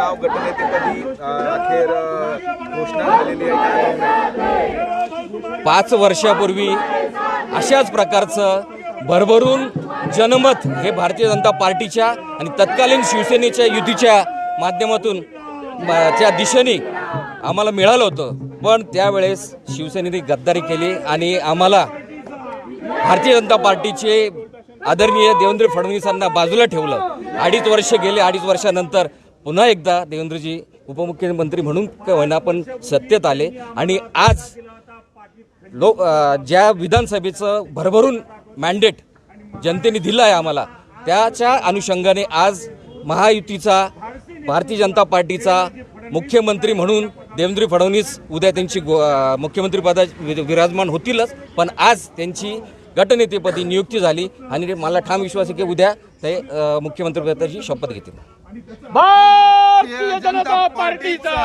नाव गटनेतेपदी अखेर घोषणा झालेली आहे, काय? 5 वर्षापूर्वी अशाच प्रकारचं भरभरून जनमत हे भारतीय जनता पार्टीच्या आणि तत्कालीन शिवसेनेच्या युतीच्या माध्यमातून त्या दिशेने आम्हाला मिळालं होतं, पण त्यावेळेस शिवसेनेने गद्दारी केली आणि आम्हाला भारतीय जनता पार्टीचे आदरणीय देवेंद्र फडणवीसांना बाजूला ठेवलं. 2.5 वर्ष गेले. 2.5 वर्षानंतर पुन्हा एकदा देवेंद्रजी उपमुख्यमंत्री म्हणून होईना पण सत्तेत आले आणि आज ज्या विधानसभेचं भरभरून मॅन्डेट जनतेने दिलं आहे आम्हाला, त्याच्या अनुषंगाने आज महायुतीचा भारतीय जनता पार्टीचा मुख्यमंत्री म्हणून देवेंद्र फडणवीस उद्या त्यांची मुख्यमंत्री पदात विराजमान होतीलच, पण आज त्यांची गटनेतेपदी नियुक्ती झाली आणि मला ठाम विश्वास आहे की उद्या ते मुख्यमंत्री पदाची शपथ घेतील. भारतीय जनता पार्टीचा